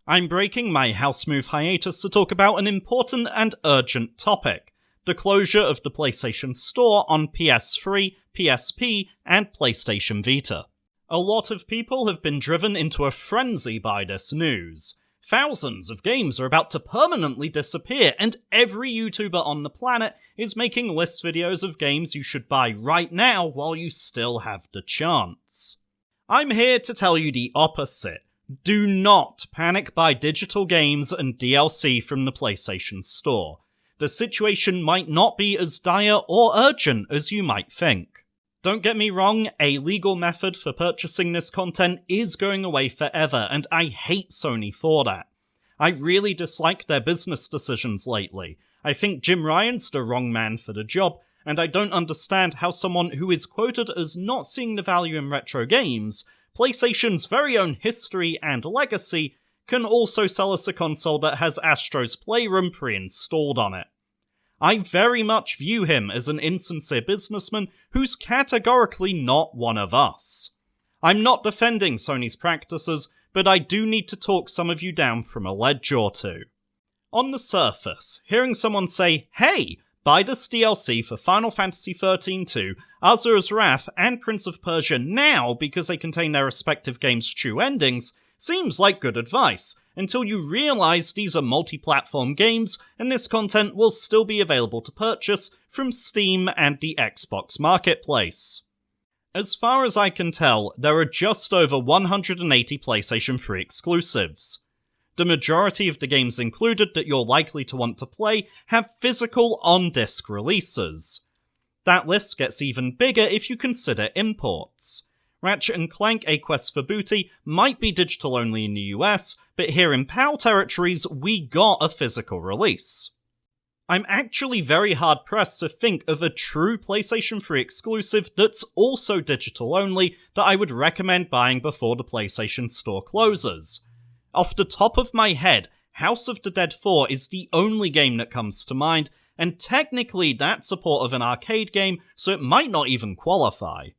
I'm breaking my house move hiatus to talk about an important and urgent topic: the closure of the PlayStation Store on PS3, PSP, and PlayStation Vita. A lot of people have been driven into a frenzy by this news. Thousands of games are about to permanently disappear, and every YouTuber on the planet is making list videos of games you should buy right now while you still have the chance. I'm here to tell you the opposite. Do not panic buy digital games and DLC from the PlayStation Store. The situation might not be as dire or urgent as you might think. Don't get me wrong, a legal method for purchasing this content is going away forever, and I hate Sony for that. I really dislike their business decisions lately. I think Jim Ryan's the wrong man for the job, and I don't understand how someone who is quoted as not seeing the value in retro games, PlayStation's very own history and legacy, can also sell us a console that has Astro's Playroom pre-installed on it. I very much view him as an insincere businessman who's categorically not one of us. I'm not defending Sony's practices, but I do need to talk some of you down from a ledge or two. On the surface, hearing someone say, "Hey, buy this DLC for Final Fantasy XIII-2, Azura's Wrath, and Prince of Persia now because they contain their respective games' true endings," seems like good advice, until you realise these are multi-platform games and this content will still be available to purchase from Steam and the Xbox Marketplace. As far as I can tell, there are just over 180 PlayStation 3 exclusives. The majority of the games included that you're likely to want to play have physical on-disc releases. That list gets even bigger if you consider imports. Ratchet & Clank: A Quest for Booty might be digital only in the US, but here in PAL territories we got a physical release. I'm actually very hard pressed to think of a true PlayStation 3 exclusive that's also digital only that I would recommend buying before the PlayStation Store closes. Off the top of my head, House of the Dead 4 is the only game that comes to mind, and technically that's a port of an arcade game, so it might not even qualify.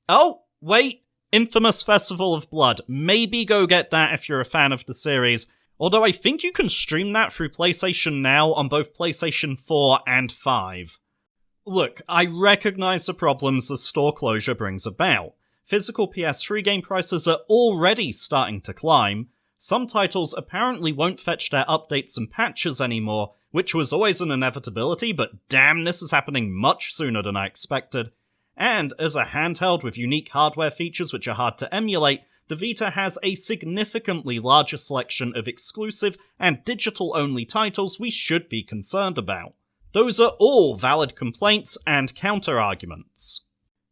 Oh, wait, Infamous Festival of Blood. Maybe go get that if you're a fan of the series, although I think you can stream that through PlayStation Now on both PlayStation 4 and 5. Look, I recognise the problems the store closure brings about. Physical PS3 game prices are already starting to climb. Some titles apparently won't fetch their updates and patches anymore, which was always an inevitability, but damn, this is happening much sooner than I expected. And as a handheld with unique hardware features which are hard to emulate, the Vita has a significantly larger selection of exclusive and digital-only titles we should be concerned about. Those are all valid complaints and counter-arguments.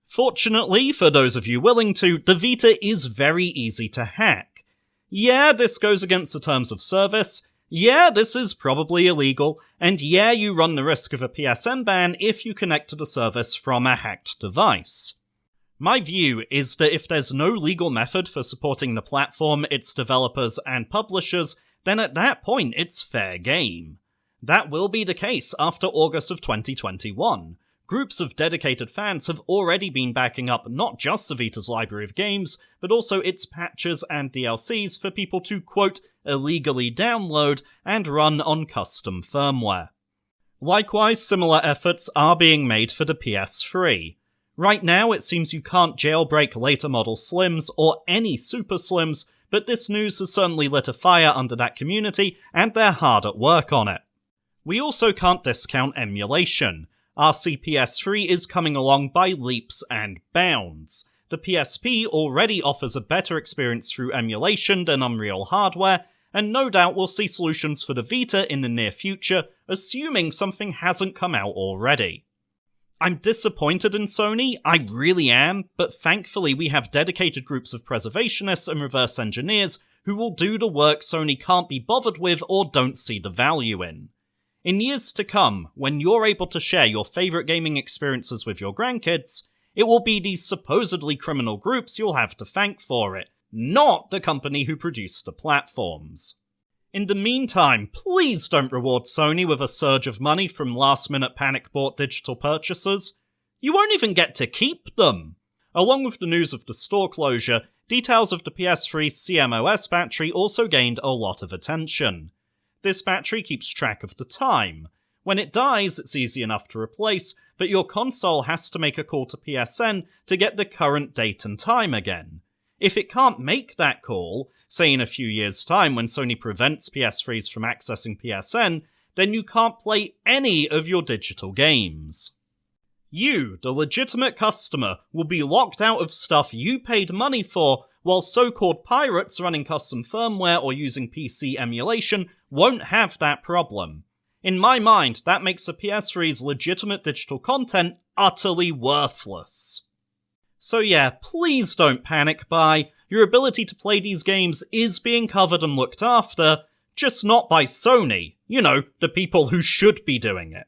Fortunately, for those of you willing to, the Vita is very easy to hack. Yeah, this goes against the terms of service, yeah, this is probably illegal, and yeah, you run the risk of a PSN ban if you connect to the service from a hacked device. My view is that if there's no legal method for supporting the platform, its developers, and publishers, then at that point it's fair game. That will be the case after August of 2021. Groups of dedicated fans have already been backing up not just the Vita's library of games, but also its patches and DLCs for people to, quote, illegally download and run on custom firmware. Likewise, similar efforts are being made for the PS3. Right now, it seems you can't jailbreak later model Slims or any Super Slims, but this news has certainly lit a fire under that community, and they're hard at work on it. We also can't discount emulation. RCPS3 is coming along by leaps and bounds. The PSP already offers a better experience through emulation than Unreal hardware, and no doubt we'll see solutions for the Vita in the near future, assuming something hasn't come out already. I'm disappointed in Sony, I really am, but thankfully we have dedicated groups of preservationists and reverse engineers who will do the work Sony can't be bothered with or don't see the value in. In years to come, when you're able to share your favourite gaming experiences with your grandkids, it will be these supposedly criminal groups you'll have to thank for it, not the company who produced the platforms. In the meantime, please don't reward Sony with a surge of money from last-minute panic-bought digital purchases. You won't even get to keep them. Along with the news of the store closure, details of the PS3 CMOS battery also gained a lot of attention. This battery keeps track of the time. When it dies, it's easy enough to replace, but your console has to make a call to PSN to get the current date and time again. If it can't make that call, say in a few years' time when Sony prevents PS3s from accessing PSN, then you can't play any of your digital games. You, the legitimate customer, will be locked out of stuff you paid money for, while so-called pirates running custom firmware or using PC emulation won't have that problem. In my mind, that makes a PS3's legitimate digital content utterly worthless. So yeah, please don't panic buy. Your ability to play these games is being covered and looked after, just not by Sony. You know, the people who should be doing it.